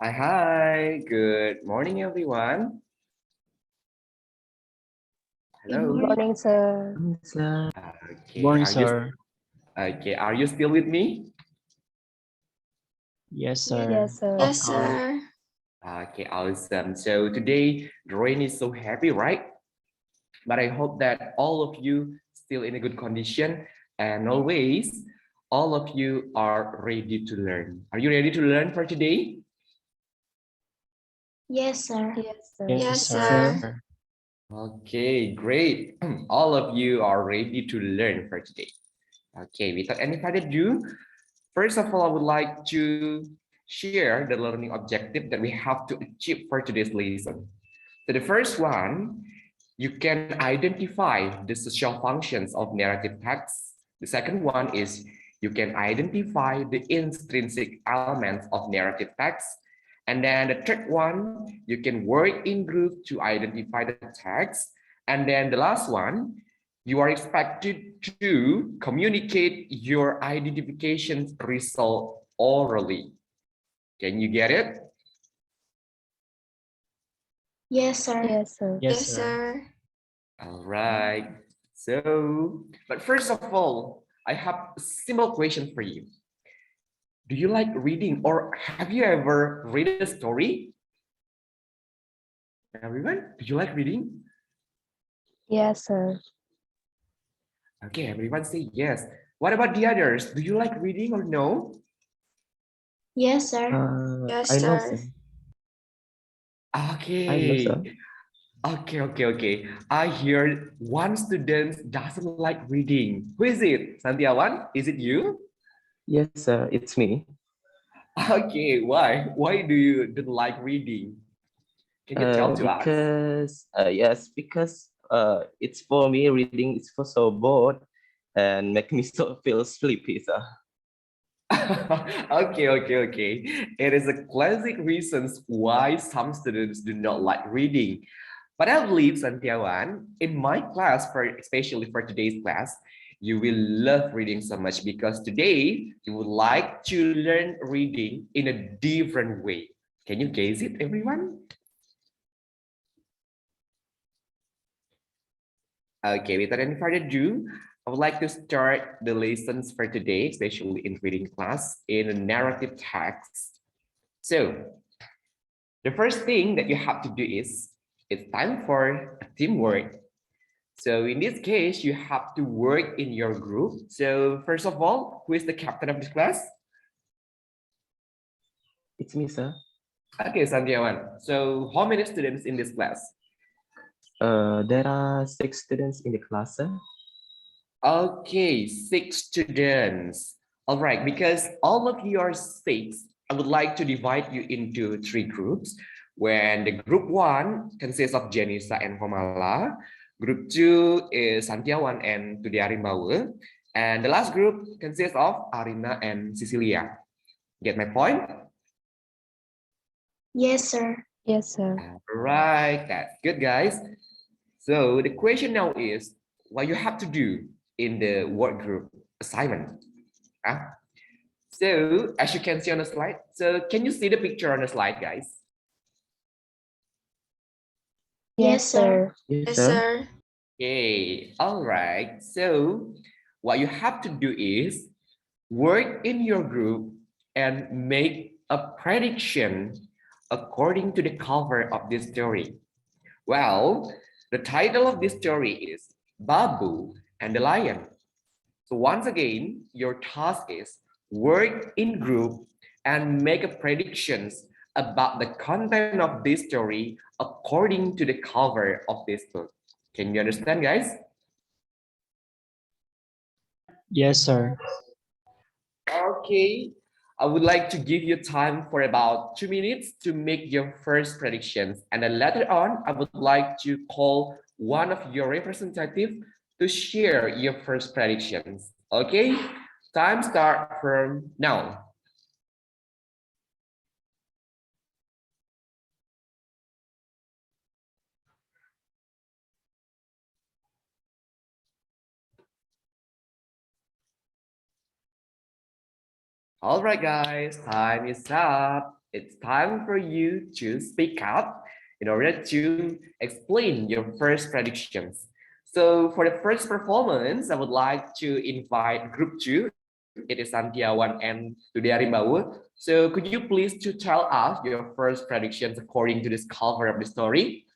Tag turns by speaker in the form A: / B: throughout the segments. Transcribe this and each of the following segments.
A: Hi. Good morning, everyone.
B: Good
A: Hello.
C: Good
B: morning.
C: morning, sir.
B: Sir.
A: Okay.
B: Morning,
A: Are you
B: sir.
A: Are you still with me?
B: Yes,
C: Yes,
B: sir.
C: sir.
B: Of
D: Yes,
B: course.
D: sir.
A: Okay. Awesome. So today the rain is so heavy, right? But I hope that all of you still in a good condition, and always all of you are ready to learn. Are you ready to learn for today?
D: Yes, sir.
C: Yes, sir.
B: Yes,
D: Yes,
B: sir.
D: sir.
A: Okay, great. All of you are ready to learn for today. Okay, without any further ado, first of all, I would like to share the learning objective that we have to achieve for today's lesson. So the first one, you can identify the social functions of narrative text. The second one is you can identify the intrinsic elements of narrative text. And then the third one, you can work in group to identify the text. And then the last one, you are expected to communicate your identification result orally. Can you get it?
D: Yes, sir.
C: Yes, sir.
B: Yes,
D: Yes,
B: sir.
D: sir.
A: All right. So, but first of all, I have a simple question for you. Do you like reading or have you ever read a story? Everyone, do you like reading?
C: Yes, sir.
A: Okay, everyone say yes. What about the others? Do you like reading or no?
D: Yes, sir. Yes,
B: I know,
D: sir.
B: sir. I know,
A: Okay.
B: sir.
A: Okay. I hear one student doesn't like reading. Who is it? Santiawan? Is it you?
B: Yes, sir. It's me.
A: Okay, why? Why do you don't like reading? Can you tell to us?
B: Because it's for me. Reading is for so bored and make me so feel sleepy, sir.
A: Okay. It is a classic reasons why some students do not like reading. But I believe, Santiawan, in my class, especially for today's class, you will love reading so much because today you would like to learn reading in a different way. Can you guess it, everyone? Okay, without any further ado, I would like to start the lessons for today, especially in reading class, in a narrative text. So, the first thing that you have to do is it's time for a teamwork. So in this case, you have to work in your group. So first of all, who is the captain of this class?
B: It's me, sir.
A: Okay, Santiawan. So how many students in this class?
B: There are 6 students in the class, sir.
A: Okay, 6 students. All right, because all of you are 6, I would like to divide you into 3 groups. When the group 1 consists of Janisa and Komala, group 2 is Santiawan and Tudiarimbawe, and the last group consists of Arina and Cecilia. Get my point?
D: Yes, sir.
C: Yes, sir.
A: All right, that's good, guys. So the question now is what you have to do in the work group assignment. Huh? So as you can see on the slide, so can you see the picture on the slide, guys?
D: Yes,
C: Yes,
D: sir.
C: sir.
B: Yes,
D: Yes,
B: sir.
D: sir.
A: Okay, all right. So what you have to do is work in your group and make a prediction according to the cover of this story. Well, the title of this story is Babu and the Lion. So once again, your task is work in group and make a predictions about the content of this story according to the cover of this book. Can you understand, guys?
B: Yes, sir.
A: Okay. I would like to give you time for about 2 minutes to make your first predictions. And then later on, I would like to call one of your representatives to share your first predictions. Okay? Time start from now. All right, guys, time is up. it's time for you to speak up in order to explain your first predictions. So for the first performance, I would like to invite group 2. It is Santiawan and Tudiarimbawu. So could you please to tell us your first predictions according to this cover of the story?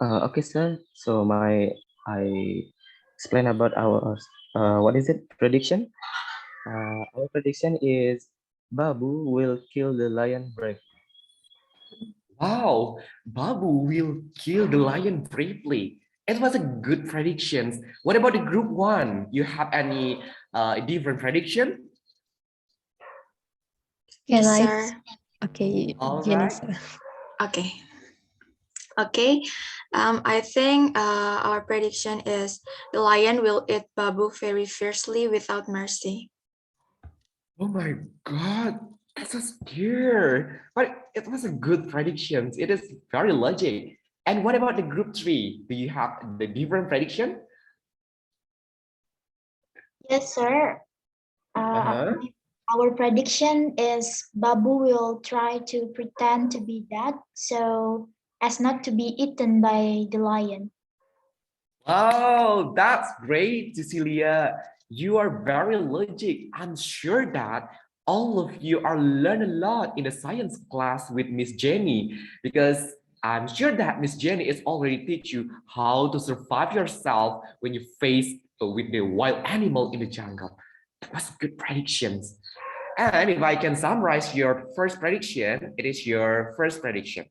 B: Okay, sir. So I explain about our what is it prediction? Our prediction is Babu will kill the lion brave.
A: Wow, Babu will kill the lion bravely. It was a good predictions. What about the group 1? You have any different prediction?
C: Can
D: Yes,
C: I?
D: sir.
C: Okay,
A: All
C: Jenny,
A: right.
C: sir.
D: Okay. Okay. I think our prediction is the lion will eat Babu very fiercely without mercy.
A: Oh my God, that's so scary. But it was a good prediction. It is very logic. And what about the group 3? Do you have the different prediction?
D: Yes, sir.
A: Uh-huh.
D: Our prediction is Babu will try to pretend to be dead so as not to be eaten by the lion.
A: Oh, that's great, Cecilia. You are very logic. I'm sure that all of you are learn a lot in the science class with Miss Jenny because I'm sure that Miss Jenny is already teach you how to survive yourself when you face with the wild animal in the jungle. That was good predictions. And if I can summarize your first prediction, it is your first prediction.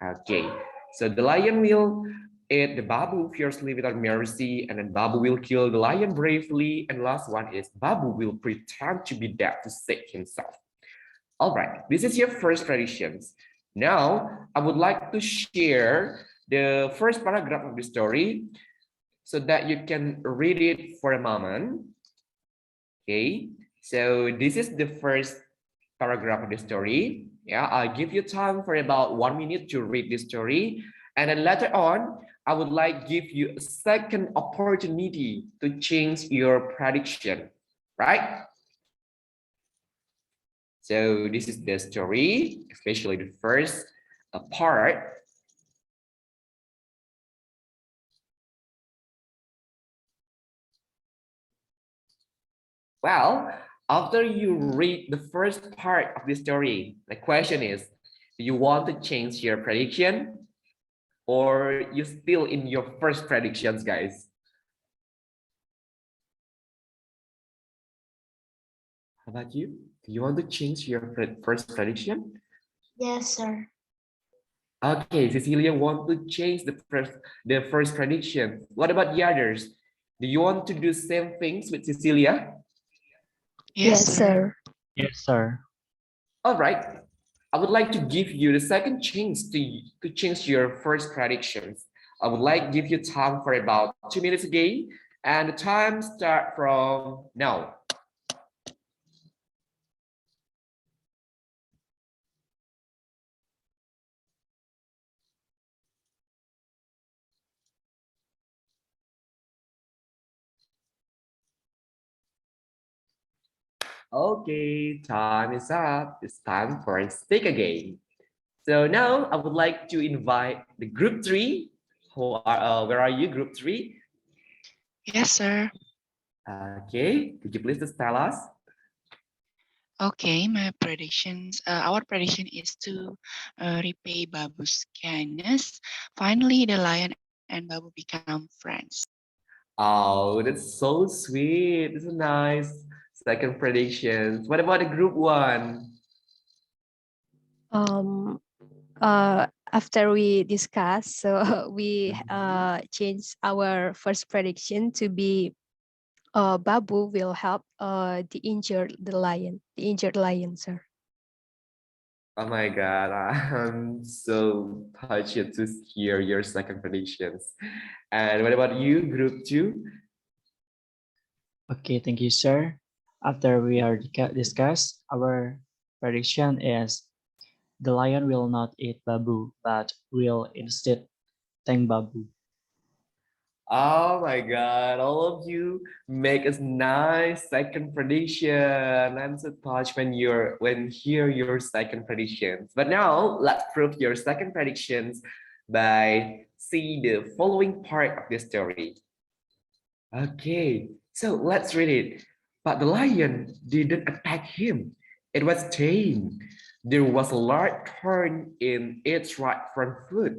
A: Okay, so the lion will eat the babu fiercely without mercy, and then babu will kill the lion bravely, and last one is babu will pretend to be dead to save himself. All right, this is your first predictions. Now, I would like to share the first paragraph of the story so that you can read it for a moment. Okay, so this is the first paragraph of the story. Yeah, I'll give you time for about 1 minute to read the story. And then later on, I would like give you a second opportunity to change your prediction, right? So this is the story, especially the first part. Well, after you read the first part of the story, the question is, do you want to change your prediction or you still in your first predictions, guys? How about you? Do you want to change your first prediction?
D: Yes, sir.
A: Okay, Cecilia want to change the first prediction. What about the others? Do you want to do same things with Cecilia?
C: Yes, sir.
E: Yes, sir.
A: All right. I would like to give you the second chance to change your first predictions. I would like to give you time for about 2 minutes again, and the time start from now. Okay, time is up. It's time for a speak again. So now I would like to invite the group 3. Where are you, group 3?
F: Yes, sir.
A: Okay, could you please just tell us?
F: Okay, my predictions. Our prediction is to repay Babu's kindness. Finally, the lion and Babu become friends.
A: Oh, that's so sweet. This is nice. Second predictions. What about the group 1?
C: Um, After we discuss, so we changed our first prediction to be Babu will help the injured lion, sir.
A: Oh my God, I'm so touched to hear your second predictions. And what about you, group 2?
E: Okay, thank you, sir. After we are discussed, our prediction is the lion will not eat Babu, but will instead thank Babu.
A: Oh my God, all of you make a nice second prediction. I'm so touched when hear your second predictions. But now let's prove your second predictions by see the following part of the story. Okay, so let's read it. But the lion didn't attack him. It was tame. There was a large thorn in its right front foot.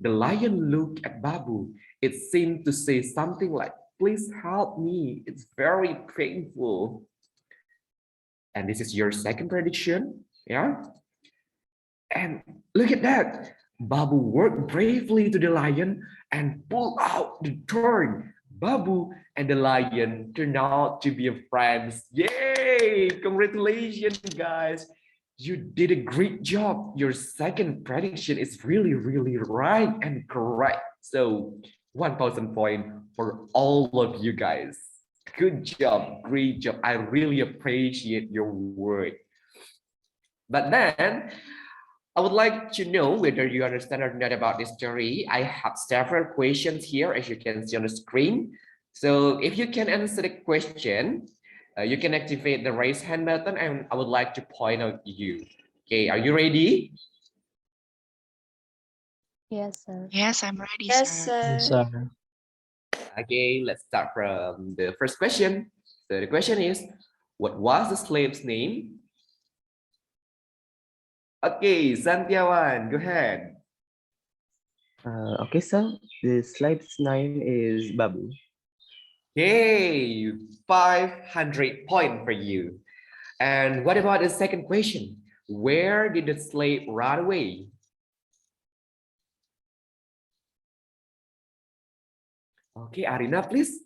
A: The lion looked at Babu. It seemed to say something like, please help me. It's very painful. And this is your second prediction. Yeah. And look at that. Babu walked bravely to the lion and pulled out the thorn. Babu and the lion turned out to be friends. Yay! Congratulations, guys. You did a great job. Your second prediction is really, really right and correct. So 1,000 points for all of you guys. Good job. Great job. I really appreciate your work. But then I would like to know whether you understand or not about this story. I have several questions here, as you can see on the screen. So if you can answer the question, you can activate the raise hand button and I would like to point out you. Okay, are you ready?
C: Yes, sir.
F: Yes, I'm ready,
D: Yes,
F: sir.
E: Yes,
D: sir.
E: sir.
A: Okay, let's start from the first question. So the question is, what was the slave's name? Okay, Santiawan, go ahead.
B: Okay, sir. The slide's name is Babu.
A: Hey, 500 points for you. And what about the second question? Where did the slave run away? Okay, Arina, please.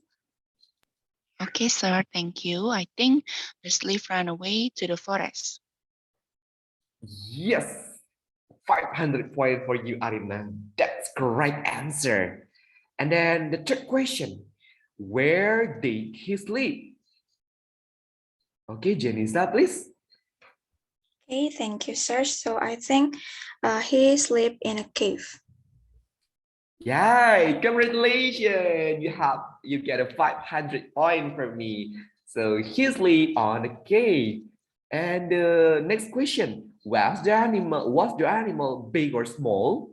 F: Okay, sir, thank you. I think the slave ran away to the forest.
A: Yes, 500 points for you, Arina. That's correct answer. And then the third question, where did he sleep? Okay, Janisa, please.
D: Okay, thank you, sir. So I think he slept in a cave.
A: Yay, congratulations. You get a 500 point from me. So he sleep on a cave. And the next question, was the animal big or small?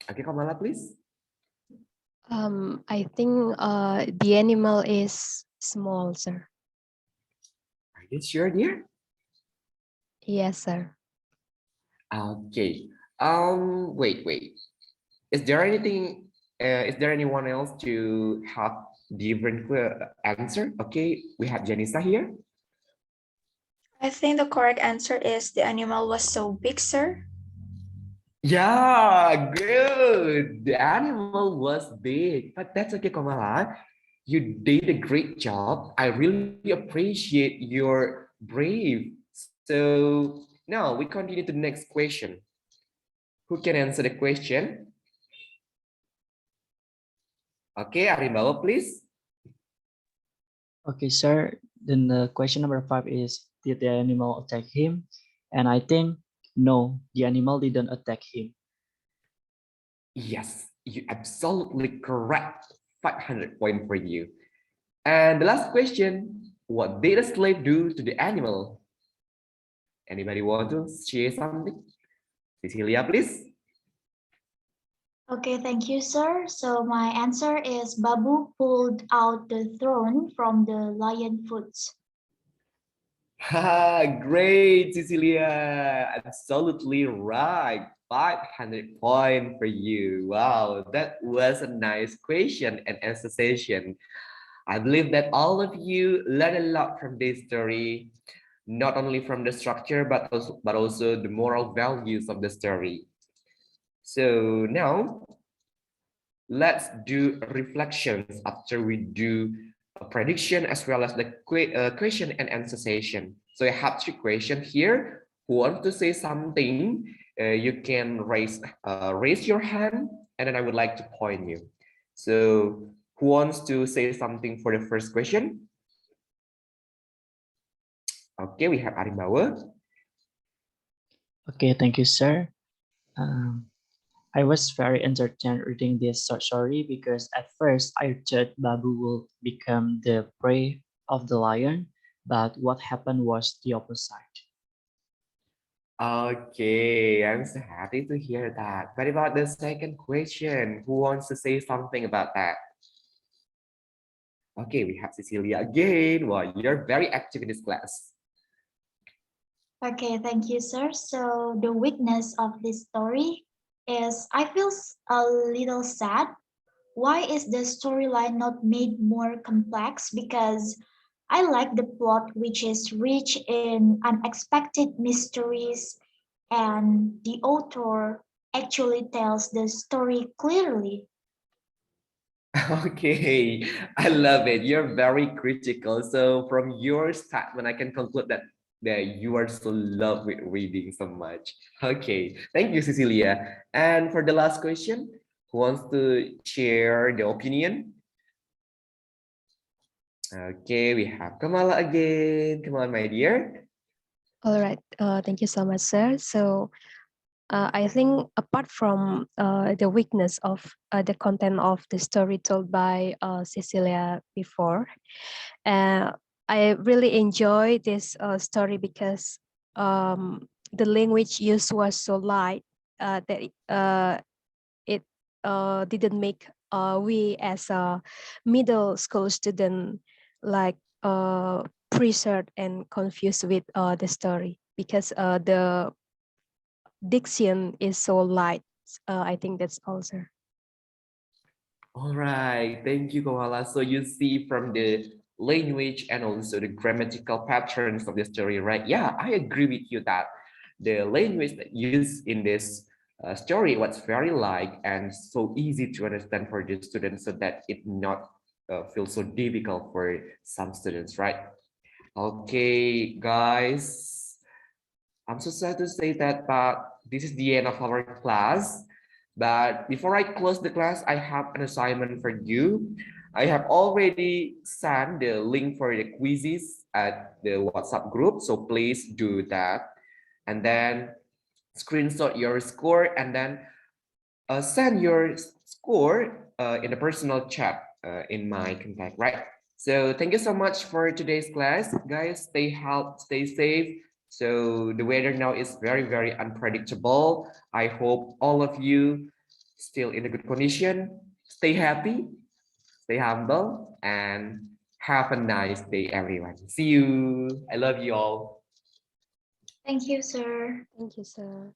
A: Okay, Komala, please.
C: I think the animal is small, sir.
A: Are you sure, dear?
C: Yes, sir.
A: Okay. Wait. Is there anything? Is there anyone else to have different answer? Okay, we have Janisa here.
D: I think the correct answer is the animal was so big, sir.
A: Yeah, good. The animal was big, but that's okay, Komala. You did a great job. I really appreciate your brave. So now we continue to the next question. Who can answer the question? Okay, Arimbawa, please.
E: Okay, sir. Then the question number 5 is, did the animal attack him? And I think no, the animal didn't attack him.
A: Yes, you absolutely correct. 500 point for you. And the last question, what did a slave do to the animal? Anybody want to share something? Cecilia, please.
G: Okay, thank you, sir. So my answer is Babu pulled out the throne from the lion foots.
A: Great, Cecilia. Absolutely right. 500 point for you. Wow, that was a nice question and answer session. I believe that all of you learn a lot from this story, not only from the structure, but also the moral values of the story. So now let's do reflections after we do a prediction as well as the question and answer session. So I have 3 questions here. Who wants to say something? You can raise your hand, and then I would like to point you. So who wants to say something for the first question? Okay, we have Arimbawa.
E: Okay, thank you, sir. I was very entertained reading this short story because at first I thought Babu will become the prey of the lion, but what happened was the opposite.
A: Okay, I'm so happy to hear that. What about the second question? Who wants to say something about that? Okay, we have Cecilia again. Well, you're very active in this class.
G: Okay, thank you, sir. So the weakness of this story is I feel a little sad. Why is the storyline not made more complex? Because I like the plot, which is rich in unexpected mysteries, and the author actually tells the story clearly.
A: Okay, I love it. You're very critical. So from your statement, I can conclude that you are so love with reading so much. Okay, thank you, Cecilia. And for the last question, who wants to share the opinion? Okay, we have Komala again. Come on, my dear.
C: All right. Thank you so much, sir. So I think apart from the weakness of the content of the story told by Cecilia before, I really enjoy this story because the language used was so light that it didn't make we as a middle school student like pressured and confused with the story because the diction is so light. I think that's also.
A: All right, thank you, Koala. So you see from the language and also the grammatical patterns of the story, right? Yeah, I agree with you that the language that used in this story was very light and so easy to understand for the students, so that it not feel so difficult for some students, right? Okay, guys, I'm so sad to say that, but this is the end of our class. But before I close the class, I have an assignment for you. I have already sent the link for the quizzes at the WhatsApp group, so please do that. And then screenshot your score and then send your score in the personal chat in my contact, right? So thank you so much for today's class, guys. Stay healthy, stay safe. So the weather now is very, very unpredictable. I hope all of you still in a good condition. Stay happy, stay humble, and have a nice day, everyone. See you. I love you all.
G: Thank you, sir.
C: Thank you, sir.